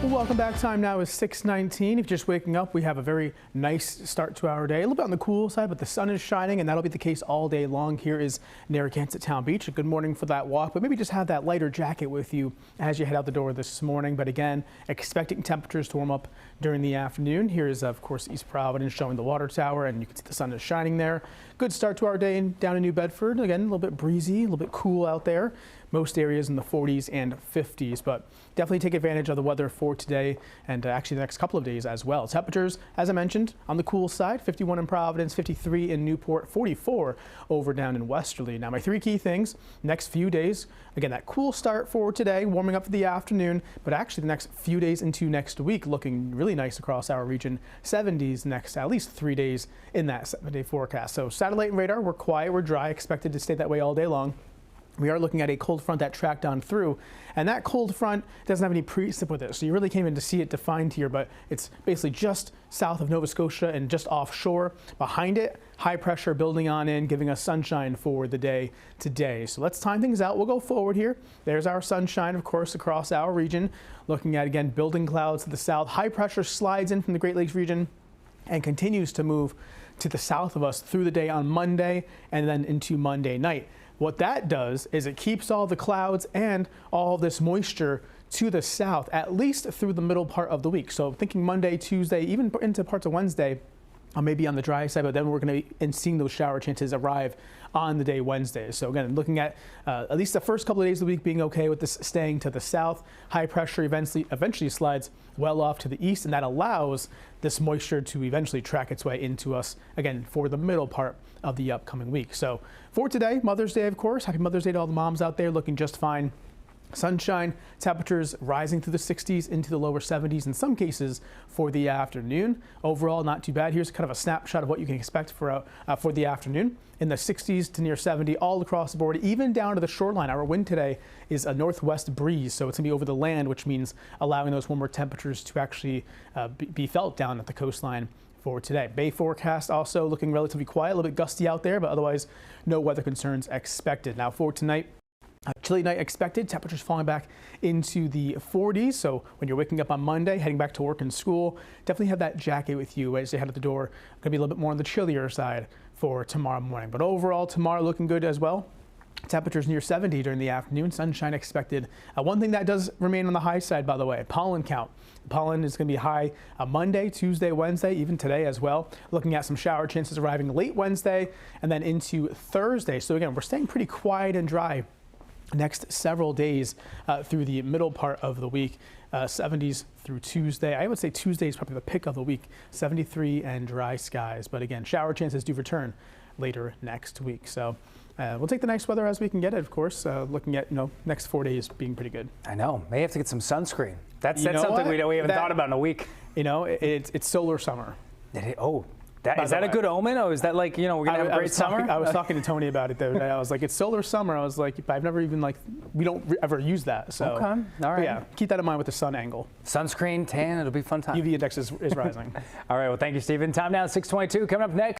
Well, welcome back. Time now is 6:19. If you're just waking up, we have a very nice start to our day. A little bit on the cool side, but the sun is shining, and that'll be the case all day long. Here is Narragansett Town Beach. A good morning for that walk, but maybe just have that lighter jacket with you as you head out the door this morning. But again, expecting temperatures to warm up during the afternoon. Here is, of course, East Providence showing the water tower, and you can see the sun is shining there. Good start to our day down in New Bedford. Again, a little bit breezy, a little bit cool out there. Most areas in the 40s and 50s, but definitely take advantage of the weather for today and actually the next couple of days as well. Temperatures, as I mentioned, on the cool side, 51 in Providence, 53 in Newport, 44 over down in Westerly. Now, my three key things, next few days, again, that cool start for today, warming up for the afternoon, but actually the next few days into next week, looking really nice across our region. 70s next, at least 3 days in that 7-day forecast. So satellite and radar, we're quiet, we're dry, expected to stay that way all day long. We are looking at a cold front that tracked on through, and that cold front doesn't have any precip with it, so you really can't even see it defined here, but it's basically just south of Nova Scotia and just offshore. Behind it, high pressure building on in, giving us sunshine for the day today. So let's time things out. We'll go forward here. There's our sunshine, of course, across our region. Looking at, again, building clouds to the south. High pressure slides in from the Great Lakes region and continues to move to the south of us through the day on Monday and then into Monday night. What that does is it keeps all the clouds and all this moisture to the south, at least through the middle part of the week. So thinking Monday, Tuesday, even into parts of Wednesday, maybe on the dry side, but then we're going to be seeing those shower chances arrive on the day Wednesday. So again, looking at least the first couple of days of the week being okay with this staying to the south. High pressure eventually slides well off to the east, and that allows this moisture to eventually track its way into us again for the middle part of the upcoming week. So for today, Mother's Day, of course, happy Mother's Day to all the moms out there, looking just fine. Sunshine, temperatures rising through the 60s into the lower 70s in some cases for the afternoon. Overall, not too bad. Here's kind of a snapshot of what you can expect for the afternoon. In the 60s to near 70 all across the board, even down to the shoreline. Our wind today is a northwest breeze, so it's going to be over the land, which means allowing those warmer temperatures to actually be felt down at the coastline for today. Bay forecast also looking relatively quiet, a little bit gusty out there, but otherwise no weather concerns expected. Now for tonight, a chilly night expected, temperatures falling back into the 40s. So when you're waking up on Monday, heading back to work and school, definitely have that jacket with you as you head out the door. Going to be a little bit more on the chillier side for tomorrow morning. But overall, tomorrow looking good as well. Temperatures near 70 during the afternoon, sunshine expected. One thing that does remain on the high side, by the way, pollen count. Pollen is going to be high Monday, Tuesday, Wednesday, even today as well. Looking at some shower chances arriving late Wednesday and then into Thursday. So again, we're staying pretty quiet and dry next several days through the middle part of the week. 70s through Tuesday. I would say Tuesday is probably the pick of the week. 73 and dry skies. But again, shower chances do return later next week. So we'll take the nice weather as we can get it, of course. Looking at next 4 days being pretty good. I know. May have to get some sunscreen. That's something we haven't thought about in a week. It's solar summer. Is that a good omen? Or is that like, we're going to have a great summer? I was talking to Tony about it the other day. I was like, it's solar summer. I was like, I've never even we don't ever use that. So, okay. All right. Yeah, keep that in mind with the sun angle. Sunscreen, tan, it'll be a fun time. UV index is rising. All right. Well, thank you, Stephen. Time now, 6:22. Coming up next.